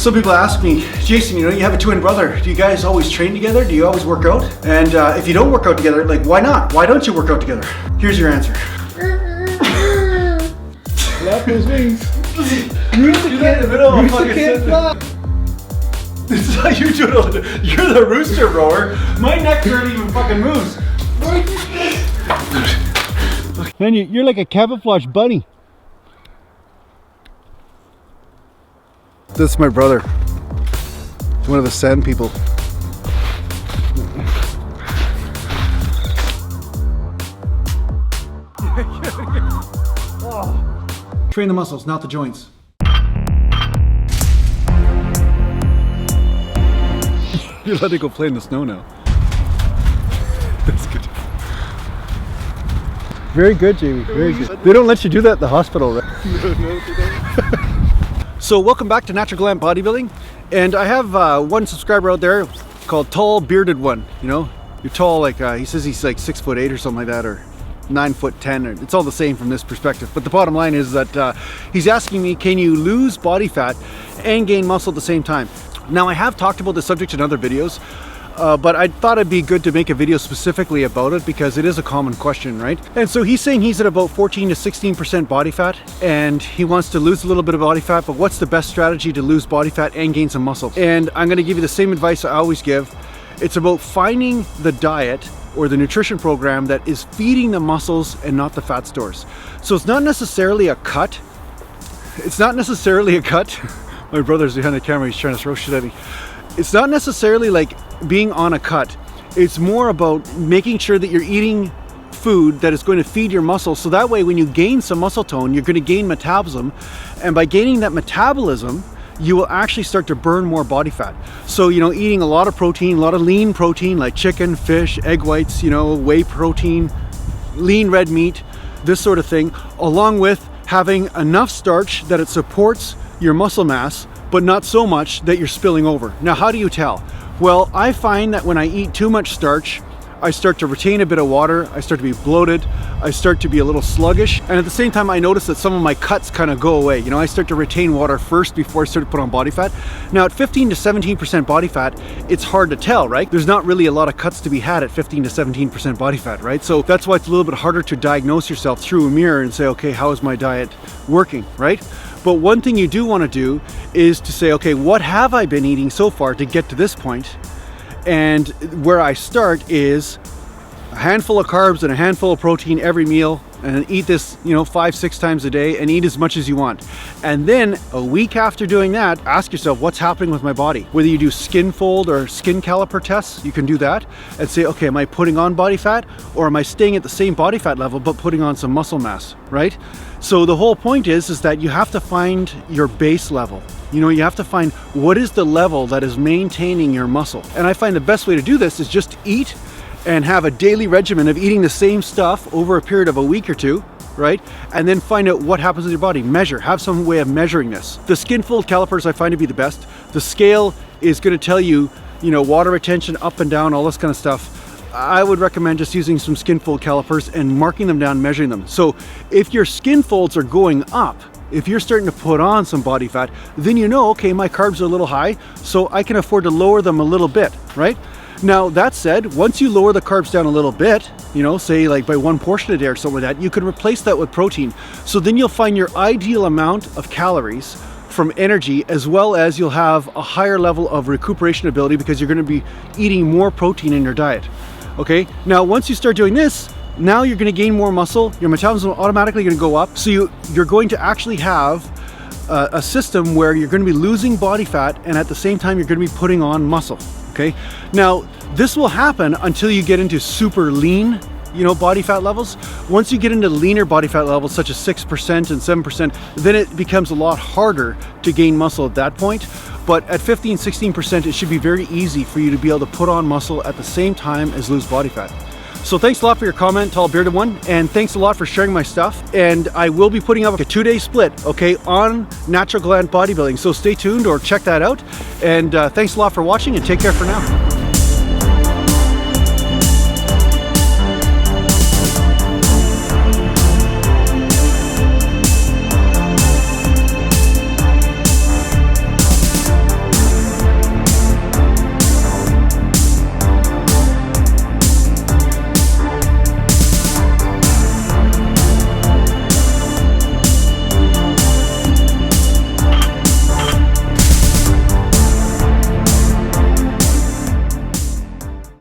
Some people ask me, Jason, you know, you have a twin brother. Do you guys always train together? Do you always work out? And if you don't work out together, like, why not? Why don't you work out together? Here's your answer. Flap those wings. You're in the middle of a fucking sentence. This is how you do it. You're the rooster rower. My neck barely even fucking moves. Man, you're like a camouflage bunny. This is my brother. He's one of the sand people. Train the muscles, not the joints. You let it go play in the snow now. That's good. Very good, Jamie. Very good. They don't let you do that at the hospital, right? So welcome back to Natural Gallant Bodybuilding, and I have one subscriber out there called Tall Bearded One. You know, you're tall, like he says he's like 6'8" or something like that, or 9'10", or it's all the same from this perspective. But the bottom line is that he's asking me, can you lose body fat and gain muscle at the same time? Now, I have talked about this subject in other videos, but I thought it'd be good to make a video specifically about it because it is a common question, right? And so he's saying he's at about 14 to 16% body fat and he wants to lose a little bit of body fat, but what's the best strategy to lose body fat and gain some muscle? And I'm gonna give you the same advice I always give. It's about finding the diet or the nutrition program that is feeding the muscles and not the fat stores. So it's not necessarily a cut. It's not necessarily a cut. My brother's behind the camera, he's trying to throw shit at me. It's not necessarily like being on a cut. It's more about making sure that you're eating food that is going to feed your muscles. So that way when you gain some muscle tone, you're going to gain metabolism. And by gaining that metabolism, you will actually start to burn more body fat. So, you know, eating a lot of protein, a lot of lean protein like chicken, fish, egg whites, you know, whey protein, lean red meat, this sort of thing, along with having enough starch that it supports your muscle mass, but not so much that you're spilling over. Now, how do you tell? Well, I find that when I eat too much starch, I start to retain a bit of water, I start to be bloated, I start to be a little sluggish, and at the same time I notice that some of my cuts kind of go away. You know, I start to retain water first before I start to put on body fat. Now at 15 to 17% body fat, it's hard to tell, right? There's not really a lot of cuts to be had at 15 to 17% body fat, right? So that's why it's a little bit harder to diagnose yourself through a mirror and say, okay, how is my diet working, right? But one thing you do want to do is to say, okay, what have I been eating so far to get to this point? And where I start is a handful of carbs and a handful of protein every meal, and eat this, you know, 5-6 times a day, and eat as much as you want. And then a week after doing that, ask yourself, what's happening with my body? Whether you do skin fold or skin caliper tests, you can do that and say, okay, am I putting on body fat, or am I staying at the same body fat level but putting on some muscle mass, right? So the whole point is that you have to find your base level. You know, you have to find what is the level that is maintaining your muscle. And I find the best way to do this is just eat and have a daily regimen of eating the same stuff over a period of a week or two, right? And then find out what happens with your body. Measure, have some way of measuring this. The skin fold calipers I find to be the best. The scale is going to tell you, you know, water retention up and down, all this kind of stuff. I would recommend just using some skin fold calipers and marking them down, measuring them. So if your skin folds are going up, if you're starting to put on some body fat, then you know, okay, my carbs are a little high, so I can afford to lower them a little bit, right? Now, that said, once you lower the carbs down a little bit, you know, say like by 1 portion a day or something like that, you can replace that with protein. So then you'll find your ideal amount of calories from energy, as well as you'll have a higher level of recuperation ability because you're going to be eating more protein in your diet. Okay, now once you start doing this, now you're going to gain more muscle, your metabolism is automatically going to go up, so you're going to actually have a system where you're going to be losing body fat and at the same time you're going to be putting on muscle. Okay, now this will happen until you get into super lean, you know, body fat levels. Once you get into leaner body fat levels such as 6% and 7%, then it becomes a lot harder to gain muscle at that point. But at 15-16%, it should be very easy for you to be able to put on muscle at the same time as lose body fat. So thanks a lot for your comment, Tall Bearded One, and thanks a lot for sharing my stuff. And I will be putting up a 2-day split, okay, on Natural Gallant Bodybuilding. So stay tuned or check that out. And thanks a lot for watching, and take care for now.